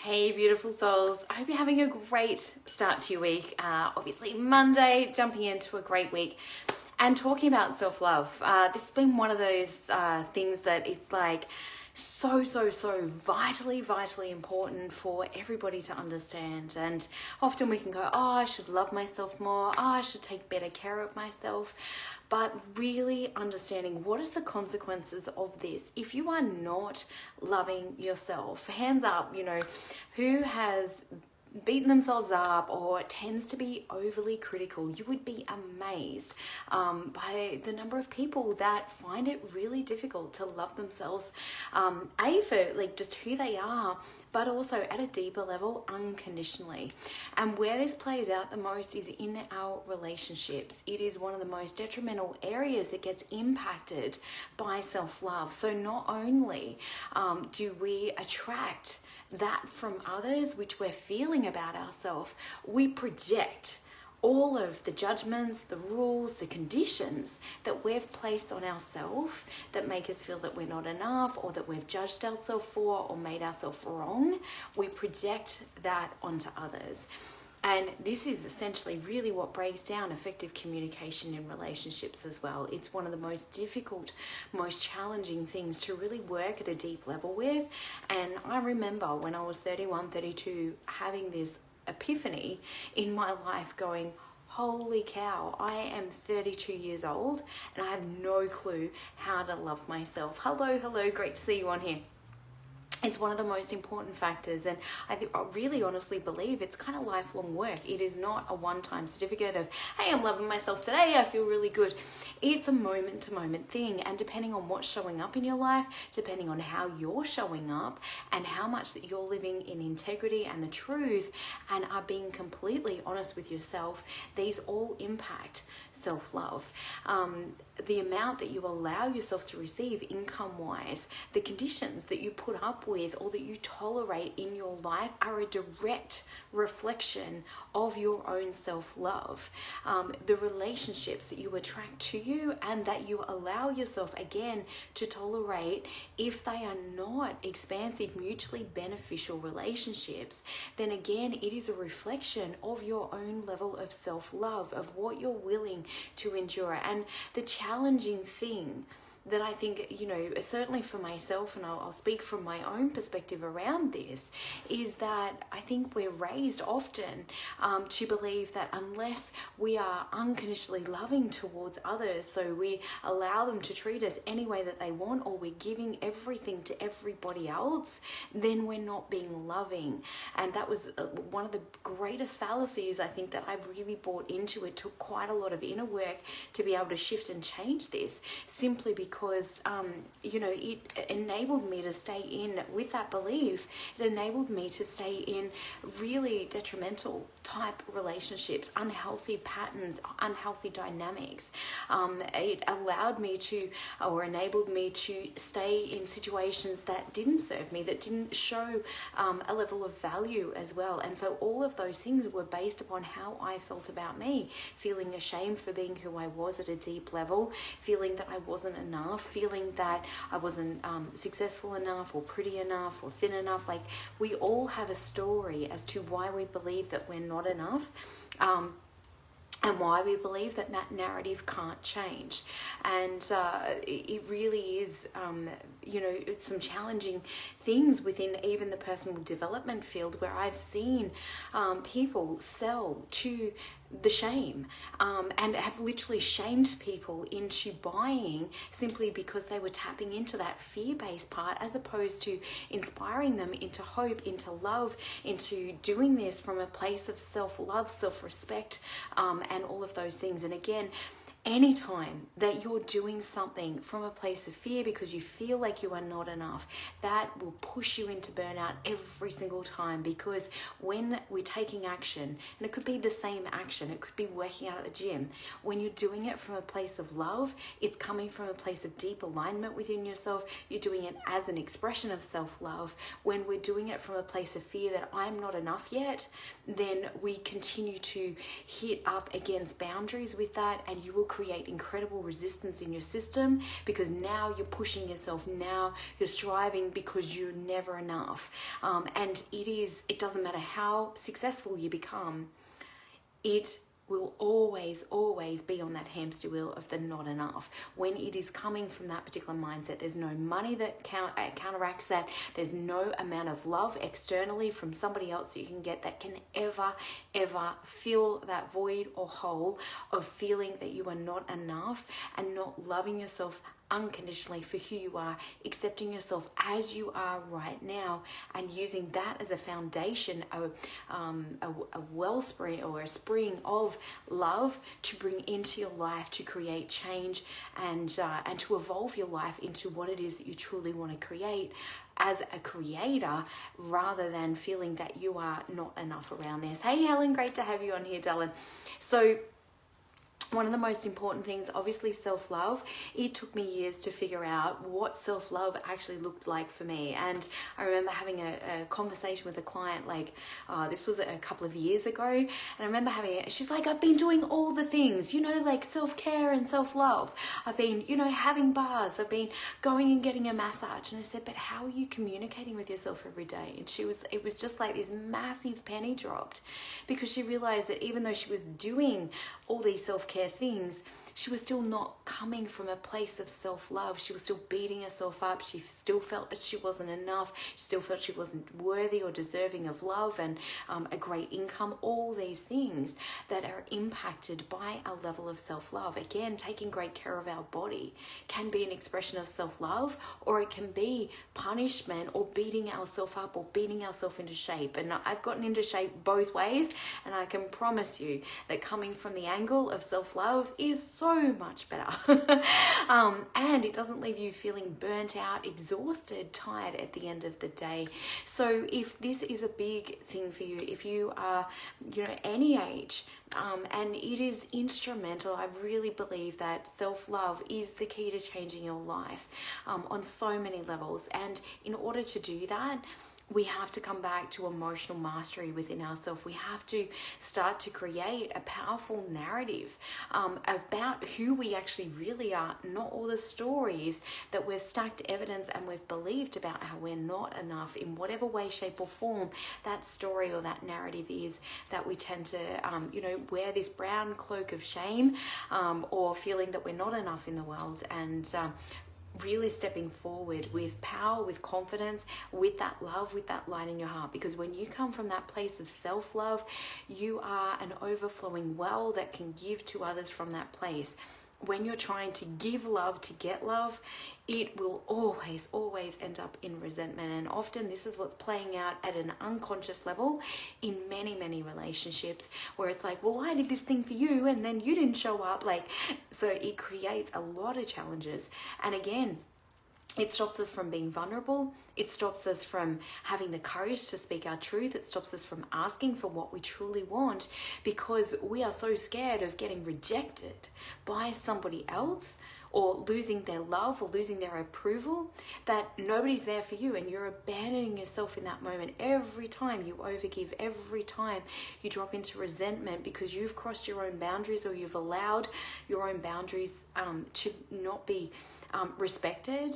Hey beautiful souls, I hope you're having a great start to your week. Obviously Monday, jumping into a great week and talking about self-love. This has been one of those things that it's like so vitally important for everybody to understand. And often we can go, oh, I should love myself more, oh, I should take better care of myself. But really understanding what is the consequences of this. If you are not loving yourself, hands up, who has beaten themselves up or tends to be overly critical. You would be amazed by the number of people that find it really difficult to love themselves, for like just who they are, but also at a deeper level, unconditionally. And where this plays out the most is in our relationships. It is one of the most detrimental areas that gets impacted by self-love. So not only do we attract that from others, which we're feeling about ourselves, we project all of the judgments, the rules, the conditions that we've placed on ourselves that make us feel that we're not enough, or that we've judged ourselves for, or made ourselves wrong. We project that onto others. And this is essentially really what breaks down effective communication in relationships as well. It's one of the most difficult, most challenging things to really work at a deep level with. And I remember when I was 31, 32, having this epiphany in my life going, holy cow, I am 32 years old and I have no clue how to love myself. Hello, great to see you on here. It's one of the most important factors, and I really honestly believe it's kind of lifelong work. It is not a one-time certificate of, hey, I'm loving myself today, I feel really good. It's a moment-to-moment thing, and depending on what's showing up in your life, depending on how you're showing up, and how much that you're living in integrity and the truth, and are being completely honest with yourself, these all impact self-love. The amount that you allow yourself to receive income-wise, the conditions that you put up with or that you tolerate in your life are a direct reflection of your own self-love. The relationships that you attract to you and that you allow yourself, again, to tolerate, if they are not expansive, mutually beneficial relationships, then again, it is a reflection of your own level of self-love, of what you're willing to endure. And the challenging thing that I think, certainly for myself, and I'll speak from my own perspective around this, is that I think we're raised often to believe that unless we are unconditionally loving towards others, so we allow them to treat us any way that they want, or we're giving everything to everybody else, then we're not being loving. And that was one of the greatest fallacies I think that I've really bought into. It took quite a lot of inner work to be able to shift and change this, simply because it enabled me to stay in with that belief. It enabled me to stay in really detrimental type relationships, unhealthy patterns, unhealthy dynamics. It allowed me to, or enabled me to stay in situations that didn't serve me, that didn't show a level of value as well. And so all of those things were based upon how I felt about me, feeling ashamed for being who I was at a deep level, feeling that I wasn't enough, feeling that I wasn't successful enough, or pretty enough, or thin enough. Like, we all have a story as to why we believe that we're not enough. And why we believe that narrative can't change. And it really is, some challenging things within even the personal development field, where I've seen people sell to the shame and have literally shamed people into buying simply because they were tapping into that fear-based part, as opposed to inspiring them into hope, into love, into doing this from a place of self-love, self-respect, and all of those things. And again, anytime that you're doing something from a place of fear because you feel like you are not enough, that will push you into burnout every single time. Because when we're taking action, and it could be the same action, it could be working out at the gym, when you're doing it from a place of love, it's coming from a place of deep alignment within yourself, you're doing it as an expression of self-love. When we're doing it from a place of fear that I'm not enough yet, then we continue to hit up against boundaries with that, and you will create incredible resistance in your system, because now you're pushing yourself, now you're striving because you're never enough. And it doesn't matter how successful you become, it will always be on that hamster wheel of the not enough. When it is coming from that particular mindset, there's no money that counteracts that. There's no amount of love externally from somebody else that you can get that can ever fill that void or hole of feeling that you are not enough and not loving yourself unconditionally for who you are, accepting yourself as you are right now, and using that as a foundation, a wellspring or a spring of love to bring into your life, to create change and to evolve your life into what it is that you truly want to create as a creator, rather than feeling that you are not enough around this. Hey Helen, great to have you on here, darling. So one of the most important things, obviously self-love. It took me years to figure out what self-love actually looked like for me. And I remember having a conversation with a client, this was a couple of years ago. And I remember she's like, I've been doing all the things, like self-care and self-love. I've been, having bars. I've been going and getting a massage. And I said, but how are you communicating with yourself every day? And it was just like this massive penny dropped, because she realized that even though she was doing all these self-care things, she was still not coming from a place of self-love. She was still beating herself up. She still felt that she wasn't enough. She still felt she wasn't worthy or deserving of love and a great income. All these things that are impacted by our level of self-love. Again, taking great care of our body can be an expression of self-love, or it can be punishment or beating ourselves up or beating ourselves into shape. And I've gotten into shape both ways, and I can promise you that coming from the angle of self-love is so much better. And it doesn't leave you feeling burnt out, exhausted, tired at the end of the day. So if this is a big thing for you, if you are, any age, and it is instrumental, I really believe that self-love is the key to changing your life on so many levels. And in order to do that, we have to come back to emotional mastery within ourselves. We have to start to create a powerful narrative about who we actually really are, not all the stories that we've stacked evidence and we've believed about how we're not enough in whatever way, shape or form that story or that narrative is, that we tend to, wear this brown cloak of shame or feeling that we're not enough in the world, and really stepping forward with power, with confidence, with that love, with that light in your heart. Because when you come from that place of self-love, you are an overflowing well that can give to others from that place. When you're trying to give love to get love, it will always end up in resentment. And often this is what's playing out at an unconscious level in many relationships, where it's like, well, I did this thing for you and then you didn't show up. So it creates a lot of challenges. And again, it stops us from being vulnerable. It stops us from having the courage to speak our truth. It stops us from asking for what we truly want, because we are so scared of getting rejected by somebody else, or losing their love or losing their approval, that nobody's there for you, and you're abandoning yourself in that moment every time you overgive, every time you drop into resentment because you've crossed your own boundaries, or you've allowed your own boundaries to not be respected.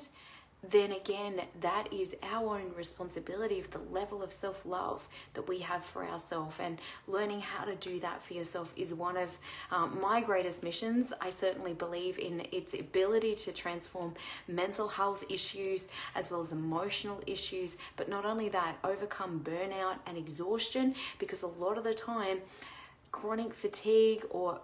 Then again, that is our own responsibility of the level of self-love that we have for ourselves. And learning how to do that for yourself is one of my greatest missions. I certainly believe in its ability to transform mental health issues as well as emotional issues. But not only that, overcome burnout and exhaustion, because a lot of the time, chronic fatigue or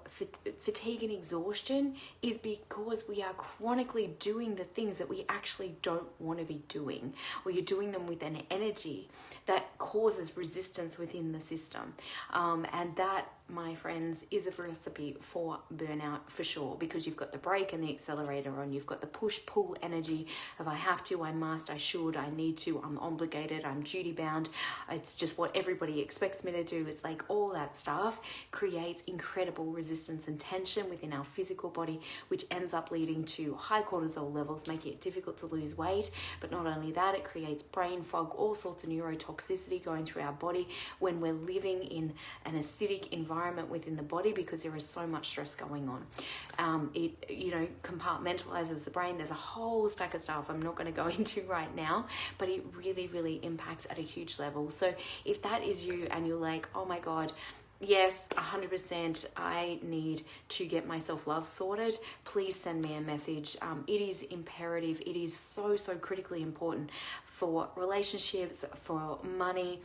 fatigue and exhaustion is because we are chronically doing the things that we actually don't want to be doing, or you're doing them with an energy that causes resistance within the system. And that, my friends, is a recipe for burnout for sure, because you've got the brake and the accelerator on. You've got the push-pull energy of I have to, I must, I should, I need to, I'm obligated, I'm duty-bound. It's just what everybody expects me to do. It's like all that stuff creates incredible resistance and tension within our physical body, which ends up leading to high cortisol levels, making it difficult to lose weight. But not only that, it creates brain fog, all sorts of neurotoxicity going through our body when we're living in an acidic environment environment within the body because there is so much stress going on. It, you know, compartmentalizes the brain. There's a whole stack of stuff I'm not going to go into right now, but it really, really impacts at a huge level. So if that is you and you're like, oh my God, yes, 100%, I need to get my self-love sorted, please send me a message. It is imperative. It is so, so critically important for relationships, for money,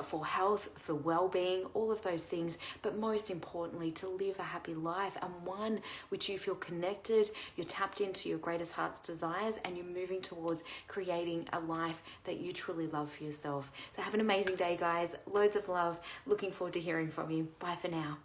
for health, for well-being, all of those things. But most importantly, to live a happy life, and one which you feel connected, you're tapped into your greatest heart's desires, and you're moving towards creating a life that you truly love for yourself. So have an amazing day, guys. Loads of love. Looking forward to hearing from you. Bye for now.